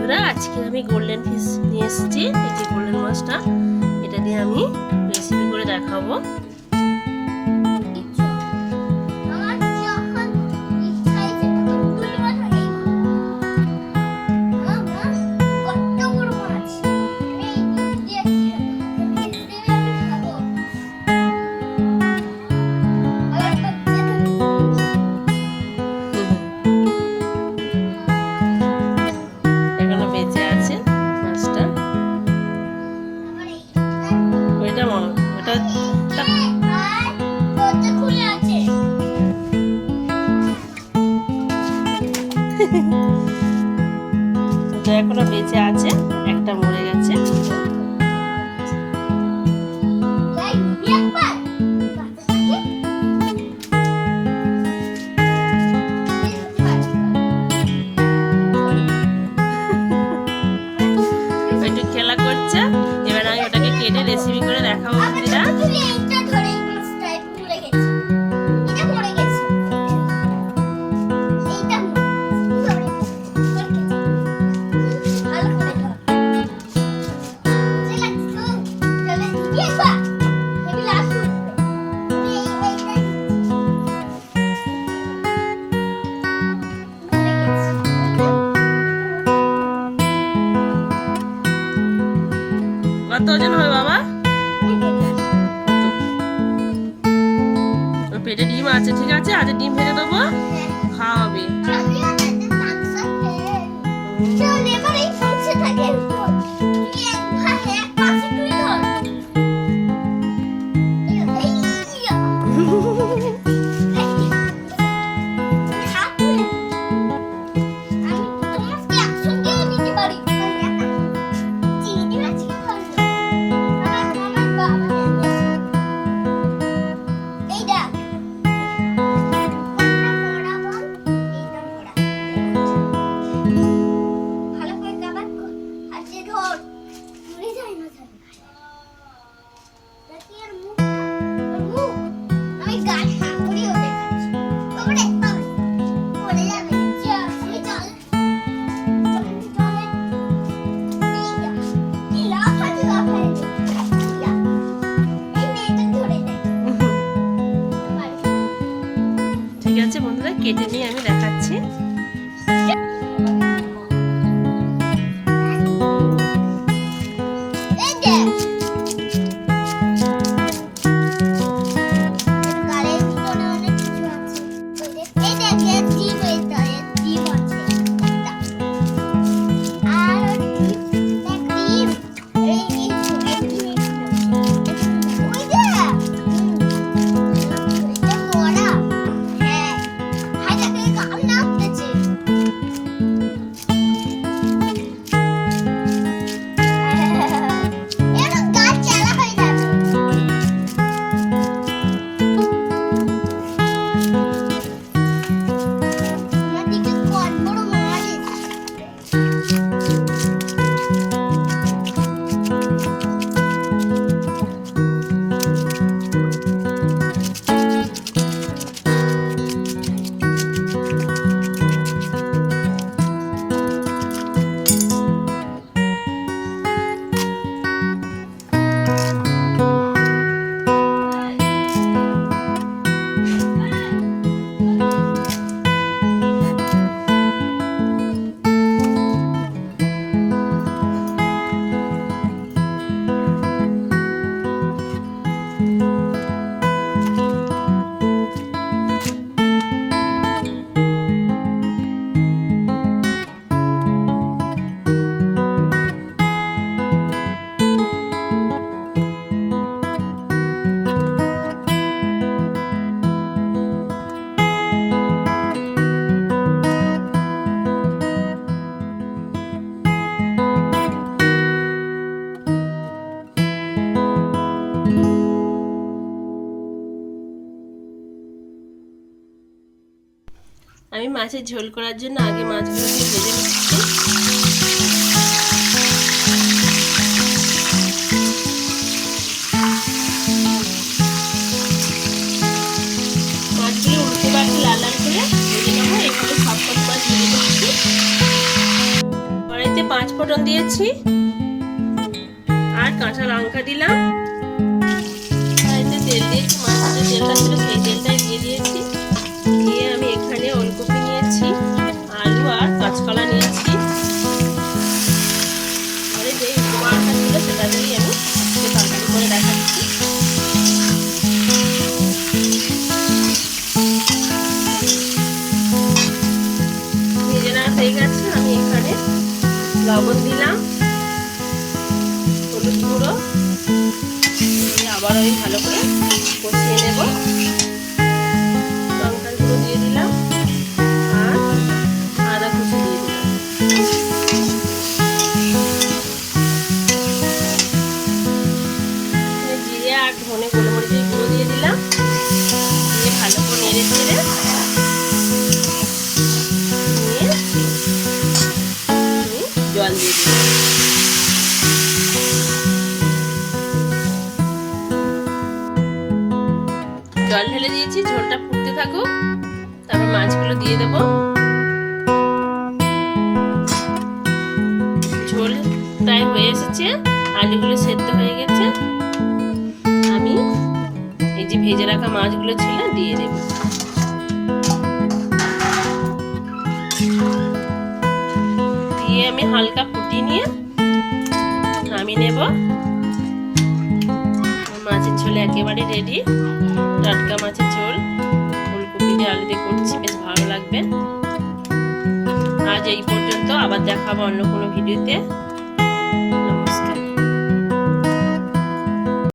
বন্ধুরা, আজকে আমি গোল্ডেন ফিশ নিয়ে এসেছি। এই যে গোল্ডেন মাছটা, এটা দিয়ে আমি রেসিপি করে দেখাবো। এখনো বেঁচে আছে, একটা মরে গেছে। একটু খেলা করছে। এবার আমি ওটাকে কেটে রেসিপি করে দেখাবো বন্ধুরা। কত ওজন হবে বাবা? পেটে ডিম আছে, ঠিক আছে, আজ ডিম ভেজে দেবো, খাওয়াবি। ঠিক আছে বন্ধুরা, কেটে নিয়ে আমি দেখাচ্ছি। আমি মাছের ঝোল করার জন্য আগে মাছগুলোকে ভেজে নিচ্ছি। মাছগুলো উল্টে পাল্টে লাল লাল করে ভেজে নেবো। এখানে সব কটা মাছ ভেজে নিচ্ছি। কড়াইতে 5 পাঁচ ফোড়ন দিয়েছি আর কাঁচা লঙ্কা দিলাম। তেল দিয়েছি, মাছের যে তেলটা ছিল সেই তেলটাই দিয়ে দিয়েছি। দিয়ে আমি এখানে ওলকপি নিয়েছি, আলু আর কাঁচকলা নিয়েছি। আর যে উপমাটা ছিল সেটা দিয়ে আমি তরকারি করে দেখাচ্ছি। ভেজে নেওয়া হয়ে গেছে। আমি এখানে লবণ দিলাম, হলুদ গুঁড়ো, আবার আমি ভালো করে কষিয়ে নেব। লঙ্কার গুঁড়ো দিয়ে দিলাম আর আদা কুচি দিয়ে দিলাম। জিরে আর ধনে গোলমরিচের গুঁড়ো দিয়ে দিলাম। দিয়ে ভালো করে নেড়ে চেড়ে নিয়ে জল দিয়ে দিলাম। জল ঢেলে দিয়েছি, ঝোলটা ফুটতে থাকুক। তারপর মাছগুলো দিয়ে দেবো। ঝোল প্রায় হয়ে এসেছে, আলুগুলো সেদ্ধ হয়ে গেছে। আমি এই যে ভেজে রাখা মাছগুলো ছিল দিয়ে দেব। দিয়ে আমি হালকা ফুটিয়ে নিয়ে নামিয়ে নেব। মাছের ঝোল একেবারে রেডি। টাটকা মাছের ঝোল ফুলকপি দিয়ে আলু দিয়ে করছি, বেশ ভালো লাগবে। আজ এই পর্যন্ত, আবার দেখাবো অন্য কোনো ভিডিওতে।